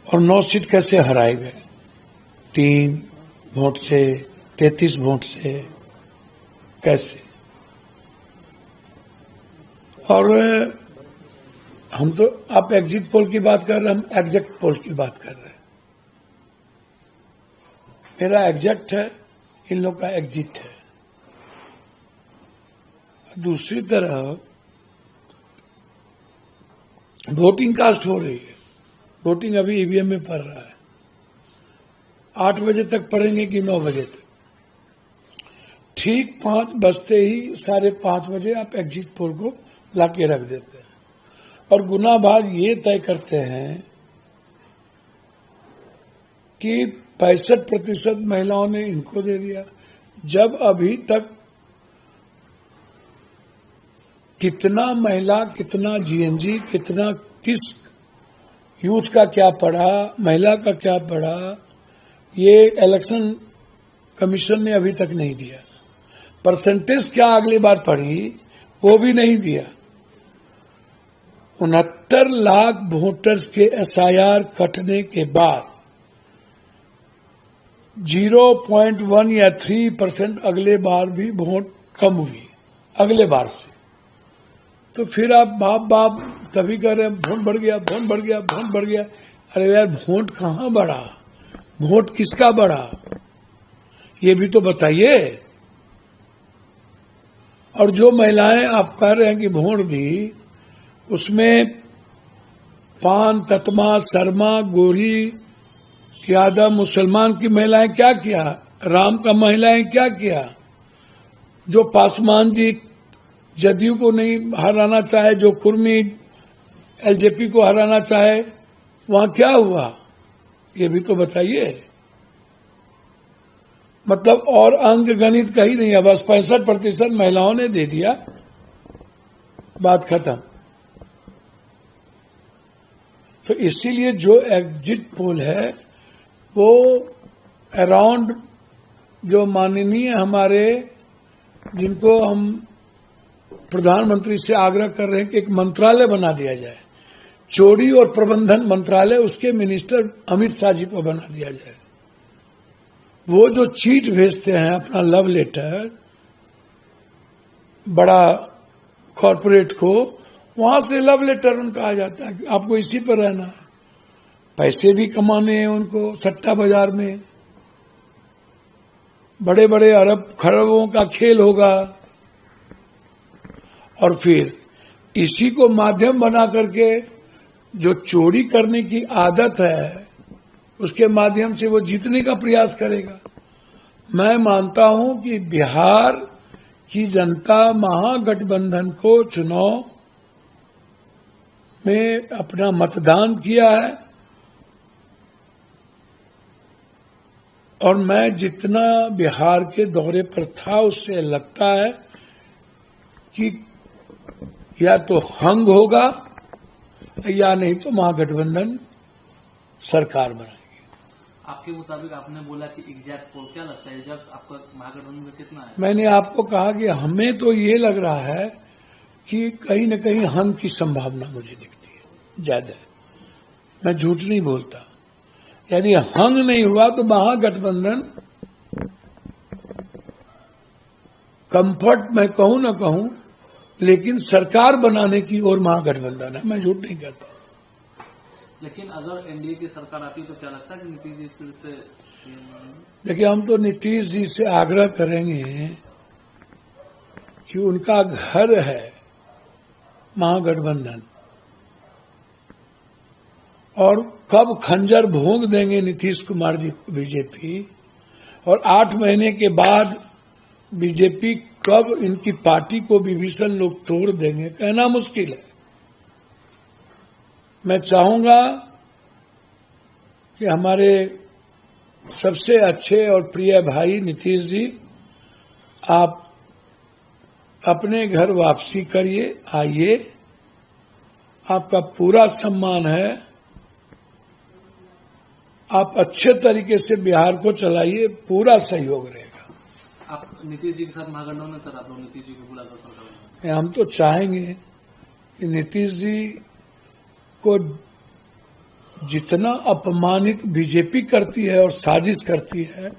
और 9 सीट कैसे हराए गए, 3 वोट से, 33 वोट से, कैसे। और हम तो, आप एग्जिट पोल की बात कर रहे हैं, हम एग्जैक्ट पोल की बात कर रहे हैं। मेरा एग्जैक्ट है, इन लोग का एग्जिट है। दूसरी तरफ वोटिंग कास्ट हो रही है, वोटिंग अभी ईवीएम में पड़ रहा है। 8 बजे तक पड़ेंगे कि 9 बजे तक? ठीक 5 बजते ही 5:30 बजे आप एग्जिट पोल को लाके रख देते हैं और गुना भाग ये तय करते हैं कि 65% महिलाओं ने इनको दे दिया, जब अभी तक कितना महिला, कितना जीएनजी, कितना किस यूथ का क्या पढ़ा, महिला का क्या पढ़ा, ये इलेक्शन कमीशन ने अभी तक नहीं दिया। परसेंटेज क्या अगली बार पढ़ी, वो भी नहीं दिया। 69 लाख वोटर्स के एसआईआर कटने के बाद 0.1 या 3% अगले बार भी वोट कम हुई अगले बार से। तो फिर आप बाप तभी कह रहे हैं वोट बढ़ गया, वोट बढ़ गया, वोट बढ़ गया। अरे यार, वोट कहाँ बढ़ा, वोट किसका बढ़ा, ये भी तो बताइए। और जो महिलाएं आप कह रहे हैं कि वोट दी, उसमें पान, ततमा, शर्मा, गोरी, यादव, मुसलमान की महिलाएं क्या किया, राम का महिलाएं क्या किया, जो पासवान जी जदयू को नहीं हराना चाहे, जो कुर्मी एलजेपी को हराना चाहे, वहां क्या हुआ, ये भी तो बताइए। मतलब और अंक गणित कहीं नहीं है, बस 65% महिलाओं ने दे दिया, बात खत्म। तो इसीलिए जो एग्जिट पोल है वो अराउंड, जो माननीय हमारे, जिनको हम प्रधानमंत्री से आग्रह कर रहे हैं कि एक मंत्रालय बना दिया जाए, चोरी और प्रबंधन मंत्रालय, उसके मिनिस्टर अमित शाह जी को बना दिया जाए। वो जो चीट भेजते हैं अपना लव लेटर बड़ा कॉरपोरेट को, वहां से लव लेटर उनका आ जाता है कि आपको इसी पर रहना है, पैसे भी कमाने हैं उनको सट्टा बाजार में, बड़े बड़े अरब खरबों का खेल होगा। और फिर इसी को माध्यम बना करके जो चोरी करने की आदत है, उसके माध्यम से वो जीतने का प्रयास करेगा। मैं मानता हूं कि बिहार की जनता महागठबंधन को चुनाव में अपना मतदान किया है, और मैं जितना बिहार के दौरे पर था उससे लगता है कि या तो हंग होगा या नहीं तो महागठबंधन सरकार बनाएगी। आपके मुताबिक आपने बोला कि एग्जैक्ट पोल, क्या लगता है एग्जैक्ट आपका महागठबंधन में कितना है? मैंने आपको कहा कि हमें तो ये लग रहा है कि कहीं न कहीं हंग की संभावना मुझे दिखती है ज्यादा। मैं झूठ नहीं बोलता। यदि हंग नहीं हुआ तो महागठबंधन, कंफर्ट मैं कहूं ना कहूं, लेकिन सरकार बनाने की ओर महागठबंधन है, मैं झूठ नहीं कहता। लेकिन अगर एनडीए की सरकार आती तो क्या लगता है कि नीतीश जी फिर से? देखिए, हम तो नीतीश जी से आग्रह करेंगे कि उनका घर है महागठबंधन, और कब खंजर भोंक देंगे नीतीश कुमार जी को बीजेपी, और 8 महीने के बाद बीजेपी कब इनकी पार्टी को विभीषण लोग तोड़ देंगे, कहना मुश्किल है। मैं चाहूंगा कि हमारे सबसे अच्छे और प्रिय भाई नीतीश जी, आप अपने घर वापसी करिए, आइए, आपका पूरा सम्मान है, आप अच्छे तरीके से बिहार को चलाइए, पूरा सहयोग रहेगा। आप नीतीश जी के साथ महागठबंधन में सर, आप लोग नीतीश जी को बुलाकर सरकार? हम तो चाहेंगे कि नीतीश जी को जितना अपमानित बीजेपी करती है और साजिश करती है,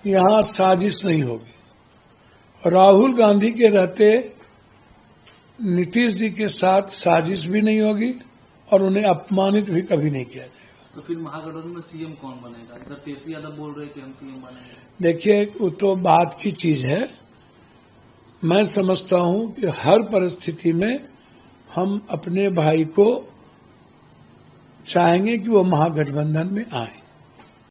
यहाँ साजिश नहीं होगी। राहुल गांधी के रहते नीतीश जी के साथ साजिश भी नहीं होगी और उन्हें अपमानित भी कभी नहीं किया जाएगा। तो फिर महागठबंधन में सीएम कौन बनेगा? इधर तेजस्वी यादव बोल रहे हैं कि हम सीएम बनेंगे। देखिए, वो तो बात की चीज है। मैं समझता हूं कि हर परिस्थिति में हम अपने भाई को चाहेंगे कि वो महागठबंधन में आए।